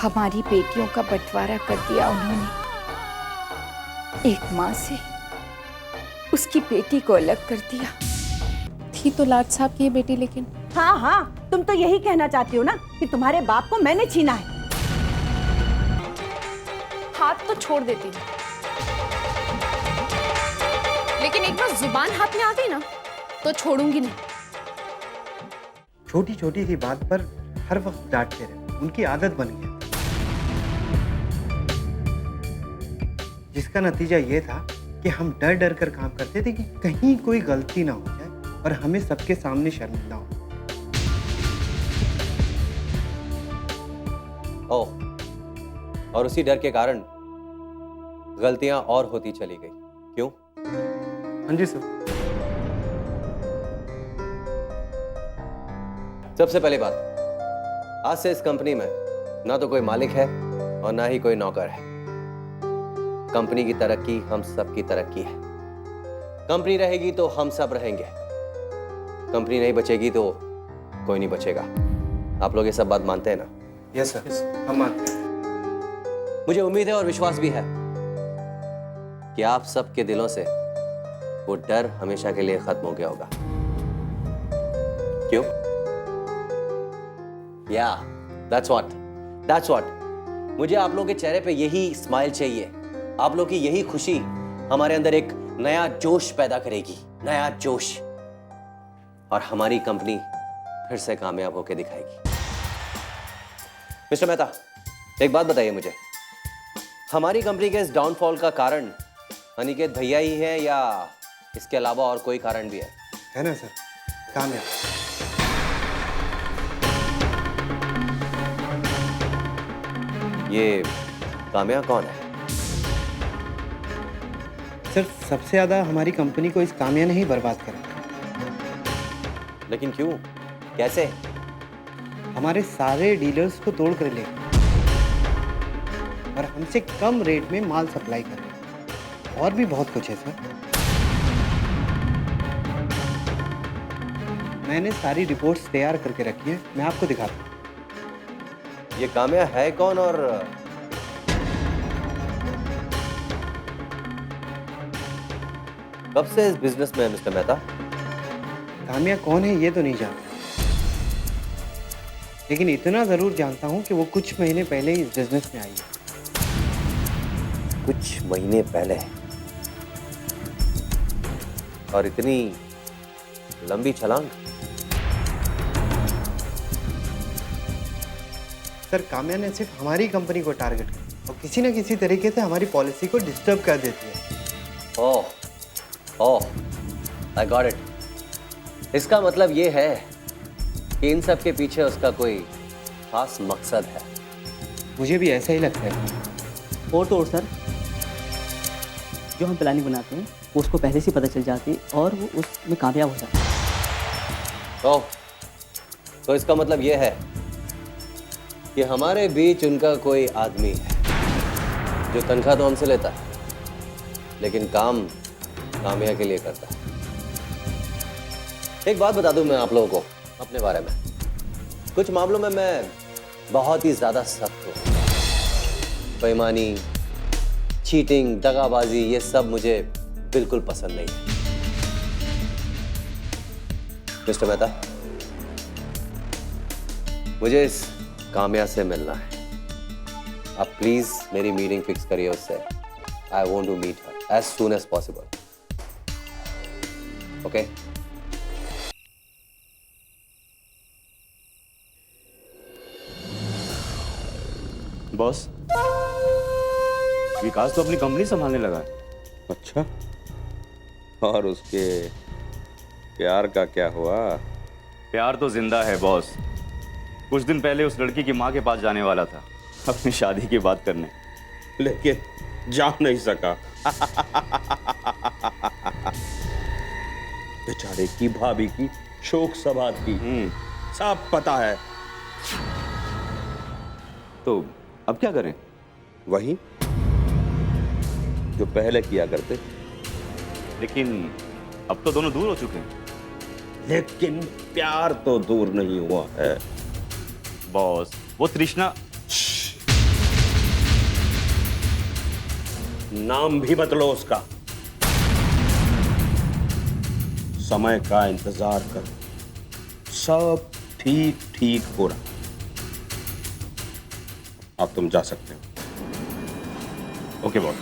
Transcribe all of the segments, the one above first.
हमारी बेटियों का बंटवारा कर दिया उन्होंने। एक माँ से उसकी बेटी को अलग कर दिया। थी तो लाट साहब की ये बेटी, लेकिन हाँ हाँ, तुम तो यही कहना चाहती हो ना कि तुम्हारे बाप को मैंने छीना है। हाथ तो छोड़ देती हूँ, लेकिन एक बार जुबान हाथ में आ गई ना तो छोड़ूंगी नहीं। छोटी छोटी सी बात पर हर वक्त डांटते रहे, उनकी आदत बन गई, जिसका नतीजा ये था कि हम डर डर कर काम करते थे कि कहीं कोई गलती ना हो जाए और हमें सबके सामने शर्मिंदा हो। ओह, और उसी डर के कारण गलतियां और होती चली गई। क्यों? हाँ जी सर। सबसे पहली बात, आज से इस कंपनी में ना तो कोई मालिक है और ना ही कोई नौकर है। कंपनी की तरक्की हम सब की तरक्की है। कंपनी रहेगी तो हम सब रहेंगे, कंपनी नहीं बचेगी तो कोई नहीं बचेगा। आप लोग ये सब बात मानते हैं ना? यस सर, हम मानते हैं। मुझे उम्मीद है और विश्वास भी है कि आप सबके दिलों से वो डर हमेशा के लिए खत्म हो गया होगा। क्यों? Yeah, that's what. मुझे आप लोगों के चेहरे पे यही स्माइल चाहिए। आप लोग की यही खुशी हमारे अंदर एक नया जोश पैदा करेगी, नया जोश, और हमारी कंपनी फिर से कामयाब होकर दिखाएगी। मिस्टर मेहता, एक बात बताइए मुझे, हमारी कंपनी के इस डाउनफॉल का कारण अनिकेत भैया ही है या इसके अलावा और कोई कारण भी है ना सर? कामयाब। ये काम्या कौन है? सर, सबसे ज्यादा हमारी कंपनी को इस काम्या ने ही बर्बाद करा। लेकिन क्यों, कैसे? हमारे सारे डीलर्स को तोड़ कर ले और हमसे कम रेट में माल सप्लाई कर रहे हैं। और भी बहुत कुछ है सर। मैंने सारी रिपोर्ट्स तैयार करके रखी है, मैं आपको दिखाता हूँ। ये काम्या है कौन और कब से इस बिजनेस में है मिस्टर मेहता? काम्या कौन है ये तो नहीं जानता, लेकिन इतना जरूर जानता हूँ कि वो कुछ महीने पहले ही इस बिजनेस में आई है। कुछ महीने पहले? और इतनी लंबी छलांग? सर, काम्या ने सिर्फ हमारी कंपनी को टारगेट किया और किसी न किसी तरीके से हमारी पॉलिसी को डिस्टर्ब कर देती है। ओह, आई गॉट इट। इसका मतलब ये है कि इन सब के पीछे उसका कोई खास मकसद है। मुझे भी ऐसा ही लगता है। और तो और सर, जो हम प्लानिंग बनाते हैं वो उसको पहले से पता चल जाती है और वो उसमें कामयाब हो जाता है। ओह, तो इसका मतलब ये है कि हमारे बीच उनका कोई आदमी है जो तनख्वाह तो हमसे लेता है लेकिन काम काम्या के लिए करता है। एक बात बता दूं मैं आप लोगों को अपने बारे में, कुछ मामलों में मैं बहुत ही ज्यादा सख्त हूं। बेईमानी, चीटिंग, दगाबाजी, ये सब मुझे बिल्कुल पसंद नहीं है। मिस्टर मेहता, मुझे इस काम्या से मिलना है। आप प्लीज मेरी मीटिंग फिक्स करिए उससे। I want to meet her as soon as possible. Okay? Boss, Vikas तो अपनी कंपनी संभालने लगा है। अच्छा, और उसके प्यार का क्या हुआ? प्यार तो जिंदा है बॉस। कुछ दिन पहले उस लड़की की माँ के पास जाने वाला था अपनी शादी की बात करने, लेकिन जा नहीं सका। बेचारे की भाभी की शोक सभा थी, सब पता है। तो अब क्या करें? वही जो पहले किया करते। लेकिन अब तो दोनों दूर हो चुके हैं। लेकिन प्यार तो दूर नहीं हुआ है बॉस, वो तृष्णा। नाम भी बदलो उसका। समय का इंतजार करो, सब ठीक ठीक हो रहा। अब तुम जा सकते हो। Okay boss.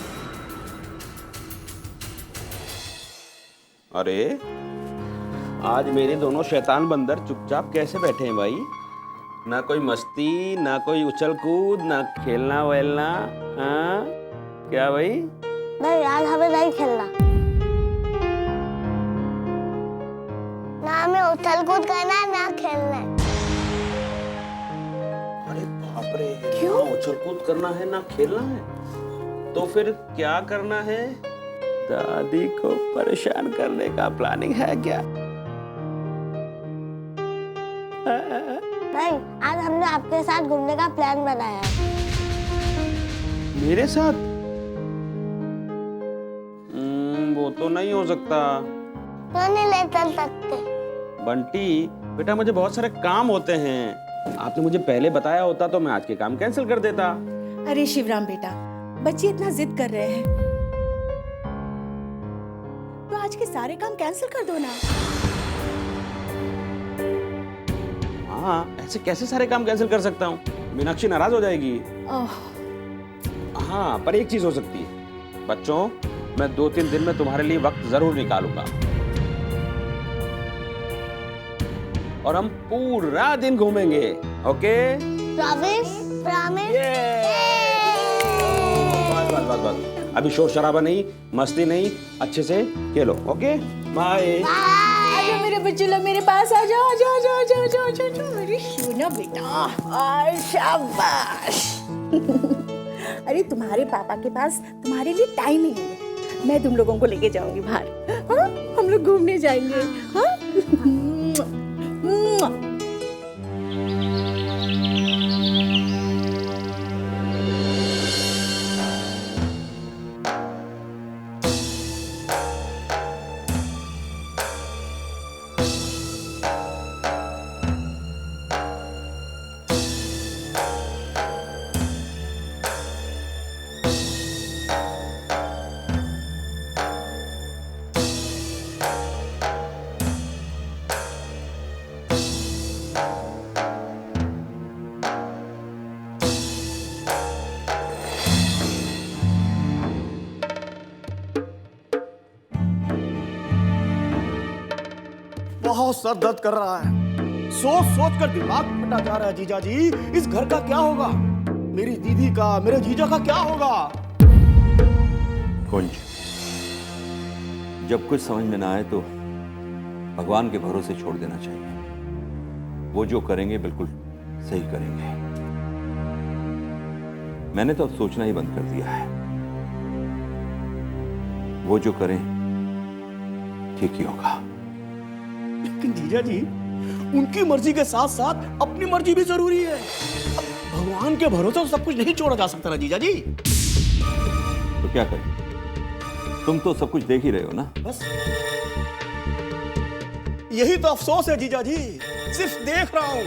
अरे आज मेरे दोनों शैतान बंदर चुपचाप कैसे बैठे हैं भाई? ना कोई मस्ती, ना कोई उछल कूद, ना खेलना वेलना। हाँ क्या भाई? नहीं, आज हमें नहीं खेलना। ना हमें उछल कूद करना है, ना खेलना है। अरे बाप रे, क्यों? उछल कूद करना है ना खेलना है, तो फिर क्या करना है? दादी को परेशान करने का प्लानिंग है क्या? नहीं, आज हमने आपके साथ घूमने का प्लान बनाया है। मेरे साथ? वो तो नहीं हो सकता। क्यों नहीं ले चल सकते? बंटी बेटा, मुझे बहुत सारे काम होते हैं। आपने मुझे पहले बताया होता तो मैं आज के काम कैंसिल कर देता। अरे शिवराम बेटा, बच्चे इतना जिद कर रहे हैं तो आज के सारे काम कैंसिल कर दो ना। हाँ, ऐसे कैसे सारे काम कैंसिल कर सकता हूँ? मीनाक्षी नाराज हो जाएगी। हाँ, पर एक चीज हो सकती है। बच्चों, मैं 2-3 दिन में तुम्हारे लिए वक्त जरूर निकालूंगा और हम पूरा दिन घूमेंगे। ओके? प्रॉमिस? प्रॉमिस? बस। अभी शोर शराबा नहीं, मस्ती नहीं, अच्छे से खेलो। ओके? बाय। आजा मेरे बच्चे लोग, मेरे पास आ जाओ, आ जाओ, आ जाओ, आ जाओ, आ जाओ, आ जाओ, आ जाओ, मेरी सोना बेटा। और शाबाश। अरे तुम्हारे पापा के पास तुम्हारे लिए टाइम ही नहीं है। मैं तुम लोगों को लेके जाऊंगी बाहर। हाँ? हम लोग घूमने जाएंगे। हाँ? बहुत सर दर्द कर रहा है। सोच सोच कर दिमाग फटा जा रहा है जीजा जी। इस घर का क्या होगा? मेरी दीदी का, मेरे जीजा का क्या होगा? कुंज, जब कुछ समझ में ना आए तो भगवान के भरोसे छोड़ देना चाहिए। वो जो करेंगे बिल्कुल सही करेंगे। मैंने तो अब सोचना ही बंद कर दिया है। वो जो करें ठीक ही होगा। लेकिन जीजा जी, उनकी मर्जी के साथ साथ अपनी मर्जी भी जरूरी है। अब भगवान के भरोसे तो सब कुछ नहीं छोड़ा जा सकता ना जीजा जी। तो क्या करें? तुम तो सब कुछ देख ही रहे हो ना। बस यही तो अफसोस है जीजा जी। सिर्फ देख रहा हूं,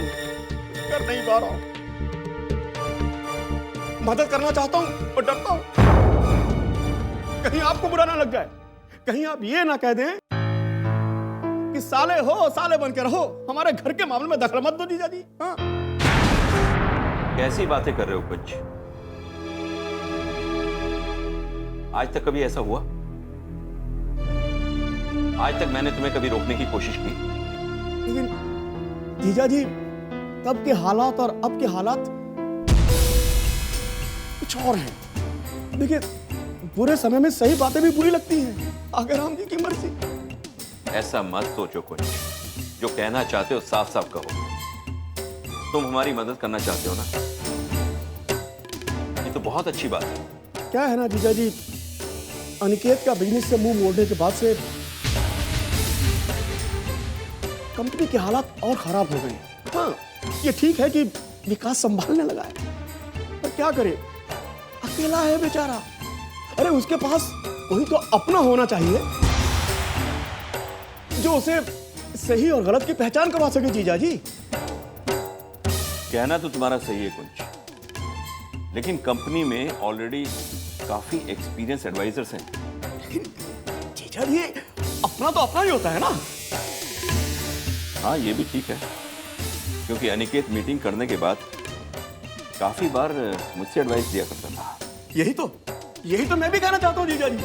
कर नहीं पा रहा हूं। मदद करना चाहता हूं और डरता हूं कहीं आपको बुरा ना लग जाए। कहीं आप ये ना कह दें कि साले हो, साले बन के रहो, हमारे घर के मामले में दखल मत दो जीजा जी। हाँ? कैसी बातें कर रहे हो कुछ? आज तक कभी ऐसा हुआ? आज तक मैंने तुम्हें कभी रोकने की कोशिश की? लेकिन जीजा जी, तब के हालात और अब के हालात कुछ और हैं। देखिए, बुरे समय में सही बातें भी बुरी लगती हैं। आगे राम जी की मर्जी। ऐसा मत सोचो कुछ। जो कहना चाहते हो साफ साफ कहो। तुम हमारी मदद करना चाहते हो ना, ये तो बहुत अच्छी बात है। क्या है ना जीजा जी, अनिकेत का बिजनेस से मुंह मोड़ने के बाद से कंपनी के हालात और खराब हो गए। हाँ, ये ठीक है कि विकास संभालने लगा है, पर क्या करे, अकेला है बेचारा। अरे उसके पास कोई तो अपना होना चाहिए जो उसे सही और गलत की पहचान करवा सके जीजा जी। कहना तो तुम्हारा सही है कुछ, लेकिन कंपनी में ऑलरेडी काफी एक्सपीरियंस एडवाइजर्स हैं। जीजा जी, अपना तो अपना ही होता है ना। हाँ, ये भी ठीक है, क्योंकि अनिकेत मीटिंग करने के बाद काफी बार मुझसे एडवाइस दिया करता था। यही तो मैं भी कहना चाहता हूँ जीजा जी।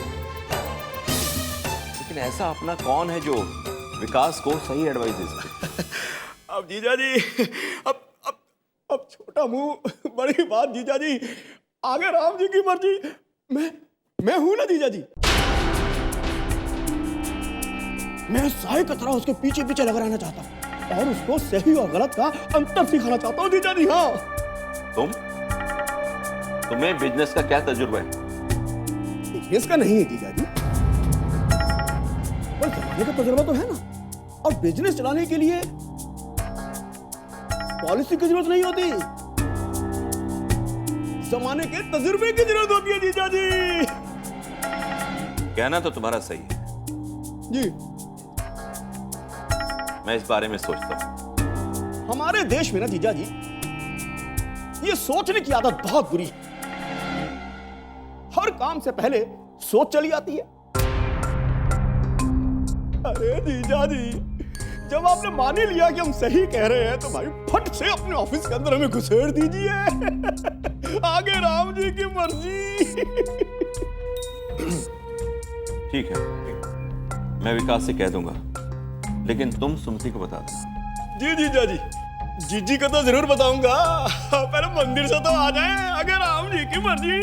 लेकिन ऐसा अपना कौन है जो विकास को सही एडवाइस दे सके? अब जीजा जी, अब छोटा मुंह बड़ी बात जीजा जी, आगे राम जी की मर्जी। मैं हूं ना जीजा जी। मैं साए का तरह उसके पीछे पीछे लगा रहना चाहता हूं और उसको सही और गलत का अंतर सिखाना चाहता हूं जीजा जी। हाँ, तुम्हें बिजनेस का क्या तजुर्बा है? बिजनेस का नहीं है जीजा जी, पर जमाने का तजुर्बा तो है ना। और बिजनेस चलाने के लिए पॉलिसी की जरूरत नहीं होती, जमाने के तजुर्बे की जरूरत होती है जीजा जी। कहना तो तुम्हारा सही है जी। मैं इस बारे में सोचता हूं। हमारे देश में ना जीजा जी, ये सोचने की आदत बहुत बुरी है। हर काम से पहले सोच चली आती है। अरे जीजा जी, जब आपने मान ही लिया कि हम सही कह रहे हैं, तो भाई फट से अपने ऑफिस के अंदर हमें घुसेड़ दीजिए। आगे राम जी की मर्जी। ठीक है, मैं विकास से कह दूंगा, लेकिन तुम सुमति को बता दो। जी जीजा जी, जीजी को तो जरूर बताऊंगा। पहले मंदिर से तो आ जाए, आगे राम जी की मर्जी।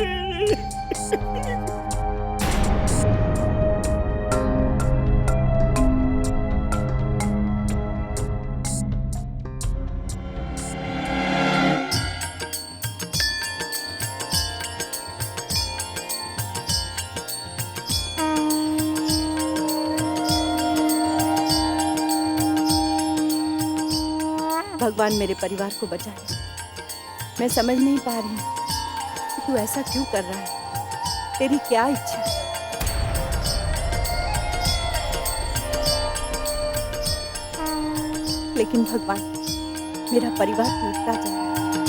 भगवान मेरे परिवार को बचाए। मैं समझ नहीं पा रही हूँ कि तू ऐसा क्यों कर रहा है। तेरी क्या इच्छा है? लेकिन भगवान, मेरा परिवार टूटता जा रहा है।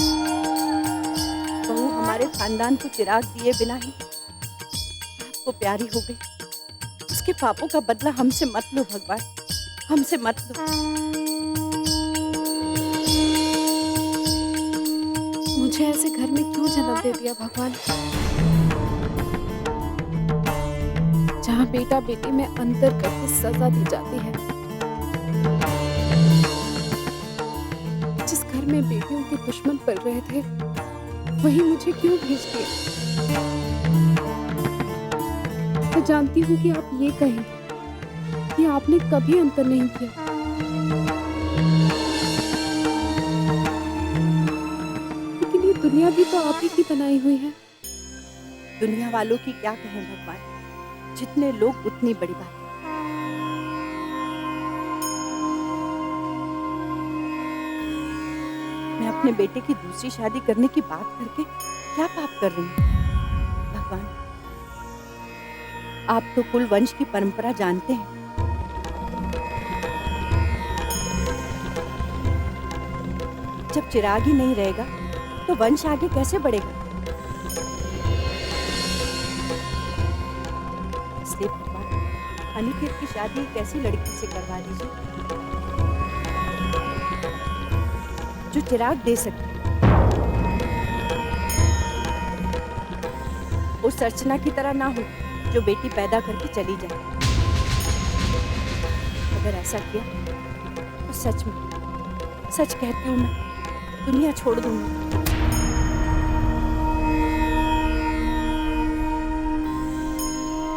बहू हमारे खानदान को चिराग दिए बिना ही आपको प्यारी हो गई। उसके पापों का बदला हमसे मत लो भगवान, हमसे मत लो। मुझे ऐसे घर में क्यों जन्म दे दिया भगवान, जहाँ बेटा बेटी में अंतर करके सजा दी जाती है। जिस घर में बेटियों के दुश्मन पल रहे थे, वही मुझे क्यों भेज दिया। मैं जानती हूँ कि आप ये कहें कि आपने कभी अंतर नहीं किया, दुनिया भी तो आप ही की बनाई हुई है। दुनिया वालों की क्या कहें भगवान, जितने लोग उतनी बड़ी बात है। मैं अपने बेटे की दूसरी शादी करने की बात करके क्या पाप कर रही हूँ भगवान। आप तो कुल वंश की परंपरा जानते हैं। जब चिराग ही नहीं रहेगा तो वंश आगे कैसे बढ़ेगा। इसलिए भगवान, अनिकेत की शादी एक ऐसी लड़की से करवा दीजिए जो चिराग दे सके। उस अर्चना की तरह ना हो जो बेटी पैदा करके चली जाए। अगर ऐसा किया तो सच कहती हूँ मैं दुनिया छोड़ दूंगी।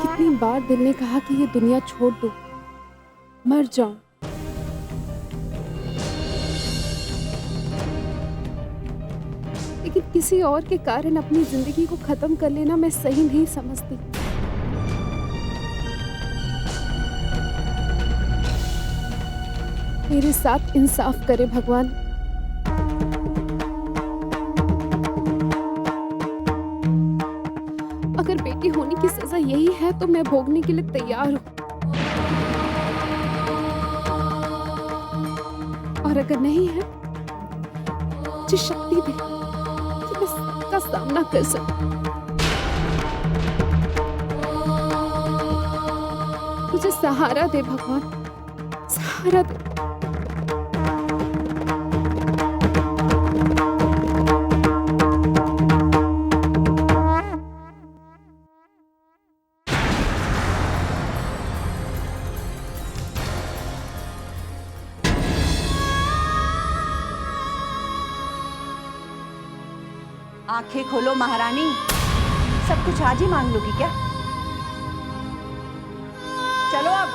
कितनी बार दिल ने कहा कि ये दुनिया छोड़ दो, मर जाऊं, लेकिन किसी और के कारण अपनी जिंदगी को खत्म कर लेना मैं सही नहीं समझती। मेरे साथ इंसाफ करे भगवान। अगर बेटी होने की सजा यही है तो मैं भोगने के लिए तैयार हूँ, और अगर नहीं है मुझे शक्ति दे कि मैं इसका सामना कर सकूं। मुझे सहारा दे भगवान, सहारा दे। आंखें खोलो महारानी, सब कुछ आज ही मांग लोगी क्या? चलो अब।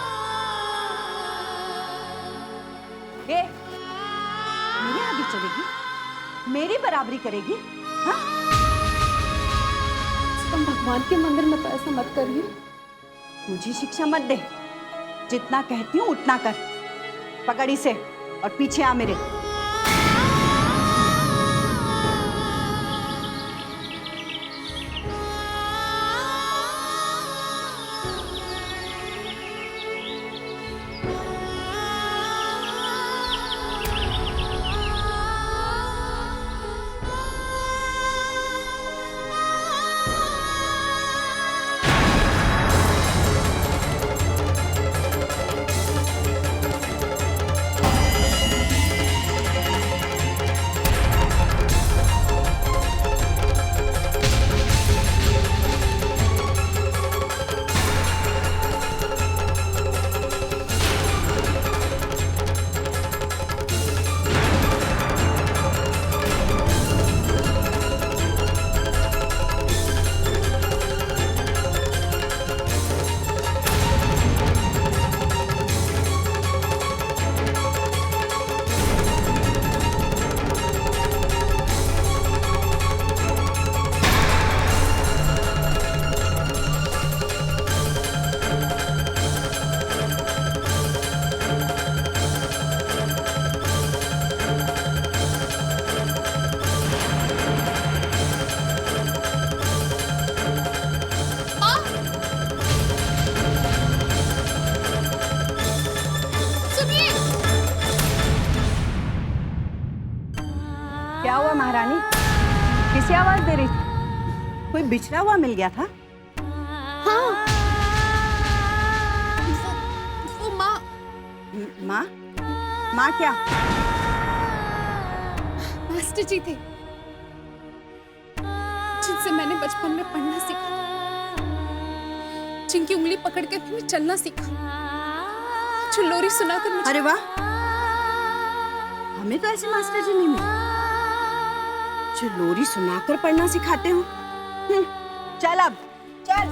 ये मेरे आगे चलेगी, मेरी बराबरी करेगी? हाँ? तुम भगवान के मंदिर में तो ऐसा मत करिए। मुझे शिक्षा मत दे, जितना कहती हूँ उतना कर। पकड़ इसे और पीछे आ मेरे। क्या हुआ महारानी? किसे आवाज दे रही थी? कोई बिछड़ा हुआ मिल गया था? हाँ, वो माँ। माँ? माँ क्या? मास्टर जी थे, जिनसे मैंने बचपन में पढ़ना सीखा, जिनकी उंगली पकड़ के मैं चलना सीखा, जो लोरी सुनाकर मुझे। अरे वाह, हमें तो ऐसे मास्टर जी नहीं मिले जो लोरी सुनाकर पढ़ना सिखाते हो। चल अब चल।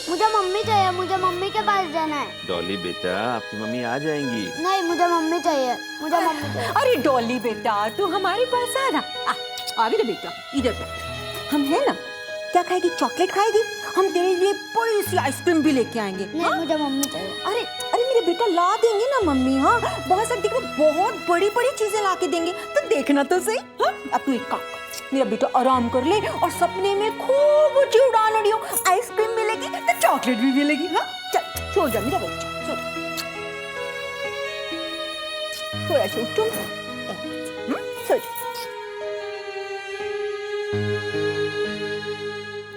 मुझे मम्मी चाहिए, मुझे मम्मी के पास जाना है। डॉली बेटा, आपकी मम्मी आ जाएंगी। नहीं, मुझे मम्मी चाहिए, मुझे मम्मी चाहिए। अरे डॉली बेटा, तू हमारे पास आ ना। आ भी बेटा, इधर बैठ। हम है ना, क्या खाएगी? चॉकलेट खाएगी? हम तेरे लिए बड़ी सी आइसक्रीम भी लेके आएंगे। नहीं, मुझे मम्मी चाहिए। अरे अरे मेरे बेटा, ला देंगे ना मम्मी। हाँ, बहुत सारी देखो, बहुत बड़ी बड़ी चीजें ला के देंगे, तो देखना तो सही। हाँ, अब तू एक काम कर, मेरा बेटा आराम कर ले और सपने में खूब ऊंची उड़ान उड़ियो। आइसक्रीम मिलेगी तो चॉकलेट भी मिलेगी। हाँ, चल सो जा मेरा बच्चा, सो थोड़ा सो तुम। सो जा।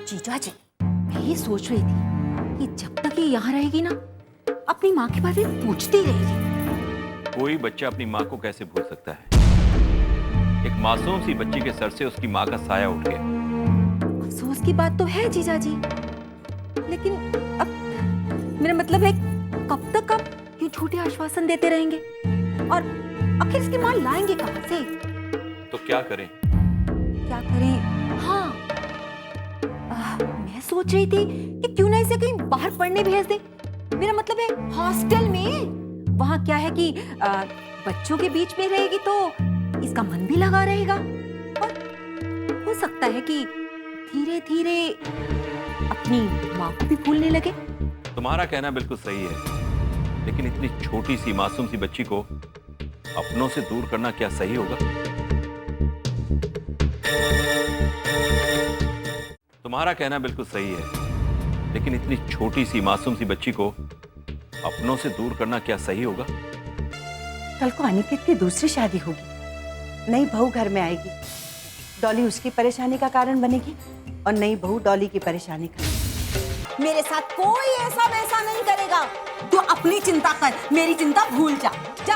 जीजा जी, मैं ये सोच रही थी कि जब तक ये यहाँ रहेगी ना, अपनी माँ के बारे में पूछती रहेगी। कोई बच्चा अपनी माँ को कैसे भूल सकता है? एक मासूम सी बच्ची के सर से उसकी माँ का साया उठ गया। अफसोस की बात तो है जीजा जी, लेकिन अब मेरा मतलब है, कब तक आप ये झूठे आश्वासन देते रहेंगे? और आखिर इसकी माँ लाएंगे कहाँ से? तो क्या करें? क्या करें? हाँ, मैं सोच रही थी कि क्यों ना इसे कहीं बाहर पढ़ने भेज दे। मेरा मतलब है हॉस्टल में। वहाँ क्या है कि बच्चों के बीच में रहेगी तो इसका मन भी लगा रहेगा, और हो सकता है कि धीरे धीरे अपनी माँ को भी भूलने लगे। तुम्हारा कहना बिल्कुल सही है, लेकिन इतनी छोटी सी मासूम सी बच्ची को अपनों से दूर करना क्या सही होगा? तुम्हारा कहना बिल्कुल सही है, लेकिन इतनी छोटी सी मासूम सी बच्ची को अपनों से दूर करना क्या सही होगा? कल को अनिकेत की दूसरी शादी होगी, नई बहू घर में आएगी, डॉली उसकी परेशानी का कारण बनेगी। और नई बहू डॉली की परेशानी कर। मेरे साथ कोई ऐसा वैसा नहीं करेगा। तू अपनी चिंता कर, मेरी चिंता भूल जा। जा